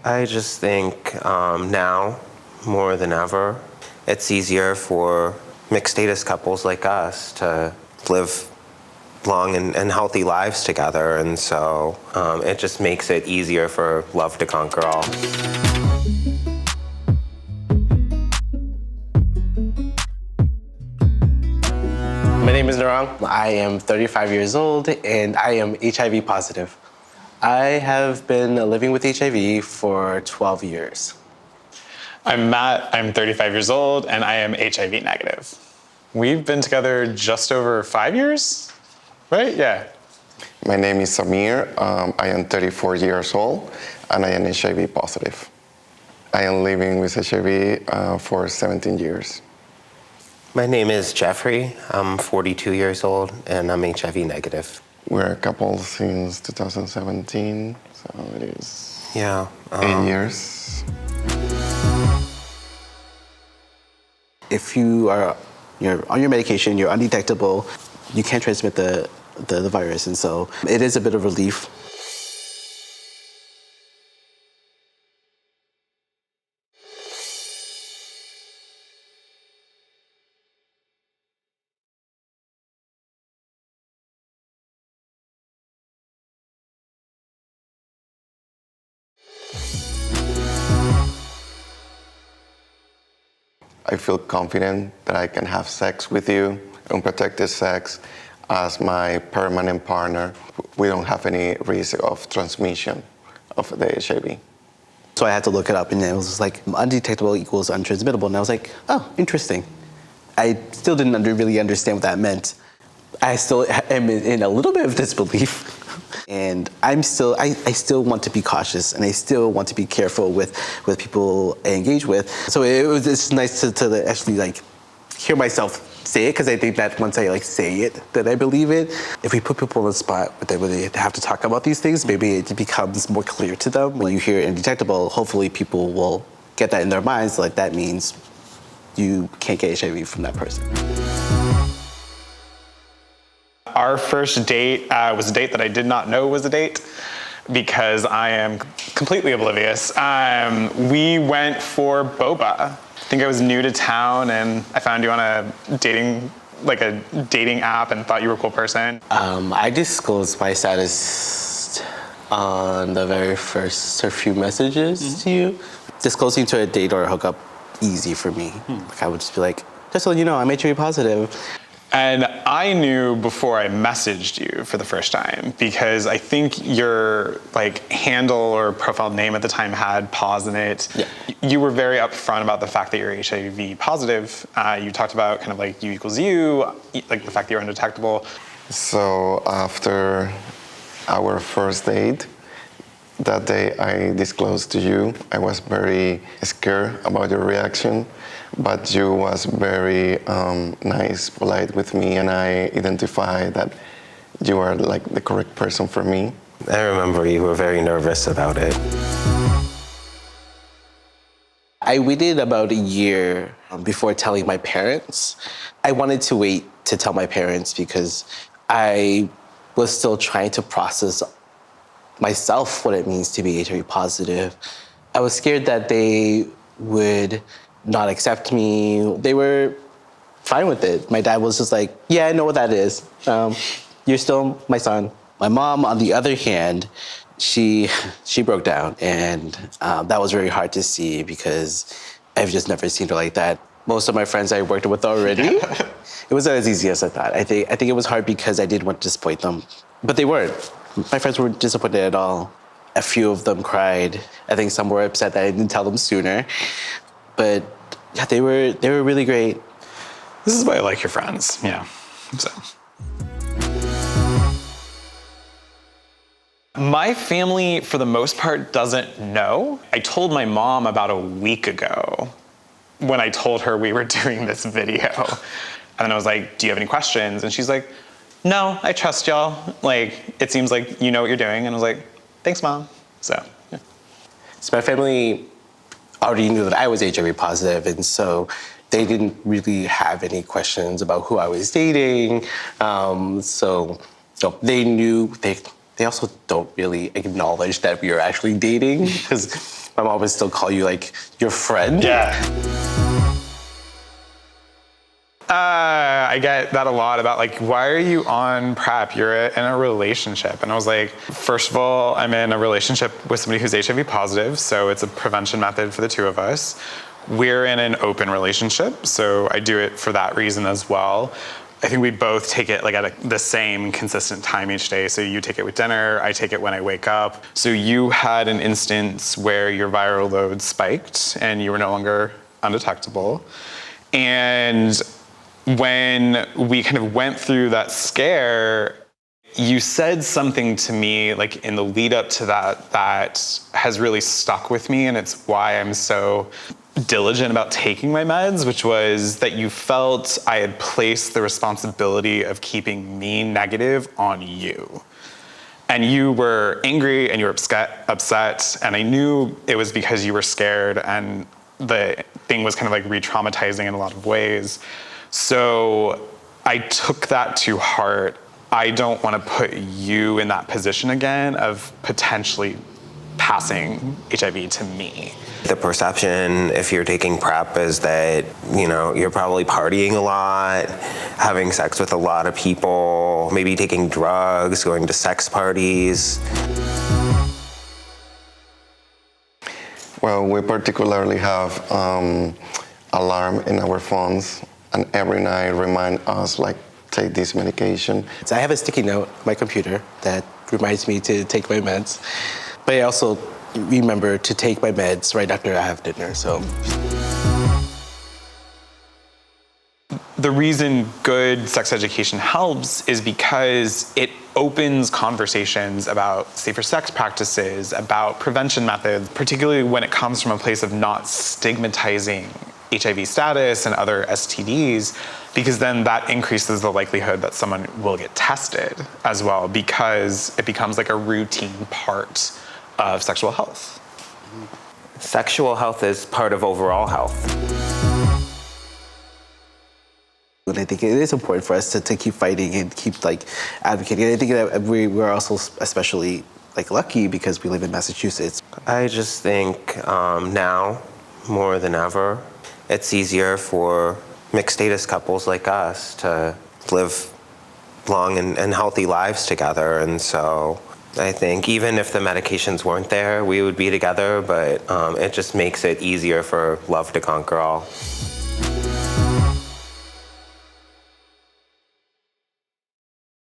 I just think now, more than ever, it's easier for mixed status couples like us to live long and healthy lives together, and so it just makes it easier for love to conquer all. My name is Narang. I am 35 years old and I am HIV positive. I have been living with HIV for 12 years. I'm Matt, I'm 35 years old, and I am HIV negative. We've been together just over 5 years, right? Yeah. My name is Samir. I am 34 years old, and I am HIV positive. I am living with HIV for 17 years. My name is Jeffrey. I'm 42 years old, and I'm HIV negative. We're a couple since 2017, so it is 8 years. If you're on your medication, you're undetectable, you can't transmit the virus, and so it is a bit of relief. I feel confident that I can have sex with you, unprotected sex, as my permanent partner. We don't have any risk of transmission of the HIV. So I had to look it up, and it was like undetectable equals untransmittable, and I was like, oh, interesting. I still didn't really understand what that meant. I still am in a little bit of disbelief. And I still want to be cautious, and I still want to be careful with people I engage with. So it's nice to actually hear myself say it, because I think that once I say it, that I believe it. If we put people on the spot where they have to talk about these things, maybe it becomes more clear to them. When you hear indetectable, hopefully people will get that in their minds, that means you can't get HIV from that person. Our first date was a date that I did not know was a date because I am completely oblivious. We went for boba. I think I was new to town and I found you on a dating app and thought you were a cool person. I disclosed my status on the very first few messages to you. Disclosing to a date or a hookup, easy for me. I would just be like, just so you know, I'm HIV positive. And I knew before I messaged you for the first time, because I think your handle or profile name at the time had pause in it. Yeah. You were very upfront about the fact that you're HIV positive. You talked about you equals you, the fact that you're undetectable. So after our first date, that day I disclosed to you. I was very scared about your reaction, but you was very nice, polite with me, and I identified that you are the correct person for me. I remember you were very nervous about it. I waited about a year before telling my parents. I wanted to wait to tell my parents because I was still trying to process myself what it means to be HIV positive. I was scared that they would not accept me. They were fine with it. My dad was just like, yeah, I know what that is. You're still my son. My mom, on the other hand, she broke down, and that was very hard to see because I've just never seen her like that. Most of my friends I worked with already, it wasn't as easy as I thought. I think it was hard because I didn't want to disappoint them, but they weren't. My friends weren't disappointed at all. A few of them cried. I think some were upset that I didn't tell them sooner. But yeah, they were really great. This is why I like your friends, yeah. So. My family, for the most part, doesn't know. I told my mom about a week ago when I told her we were doing this video. And then I was like, do you have any questions? And she's like, no, I trust y'all. It seems like you know what you're doing. And I was like, thanks, Mom. So, yeah. So my family already knew that I was HIV positive, and so they didn't really have any questions about who I was dating. So they knew. They also don't really acknowledge that we are actually dating because My mom would still call you like your friend. Yeah. I get that a lot about like, why are you on PrEP? You're in a relationship. And I was like, first of all, I'm in a relationship with somebody who's HIV positive, so it's a prevention method for the two of us. We're in an open relationship, so I do it for that reason as well. I think we both take it like at the same consistent time each day. So you take it with dinner, I take it when I wake up. So you had an instance where your viral load spiked and you were no longer undetectable. And when we kind of went through that scare, you said something to me like in the lead up to that has really stuck with me, and it's why I'm so diligent about taking my meds, which was that you felt I had placed the responsibility of keeping me negative on you. And you were angry and you were upset, and I knew it was because you were scared and the thing was kind of like re-traumatizing in a lot of ways. So I took that to heart. I don't want to put you in that position again of potentially passing HIV to me. The perception, if you're taking PrEP, is that, you know, you're probably partying a lot, having sex with a lot of people, maybe taking drugs, going to sex parties. Well, we particularly have alarm in our phones, and every night remind us, like, take this medication. So I have a sticky note on my computer that reminds me to take my meds, but I also remember to take my meds right after I have dinner, so. The reason good sex education helps is because it opens conversations about safer sex practices, about prevention methods, particularly when it comes from a place of not stigmatizing HIV status and other STDs, because then that increases the likelihood that someone will get tested as well, because it becomes like a routine part of sexual health. Sexual health is part of overall health. And I think it is important for us to keep fighting and keep like advocating. And I think that we're also especially like lucky because we live in Massachusetts. I just think now, more than ever, it's easier for mixed status couples like us to live long and healthy lives together. And so I think even if the medications weren't there, we would be together, but it just makes it easier for love to conquer all.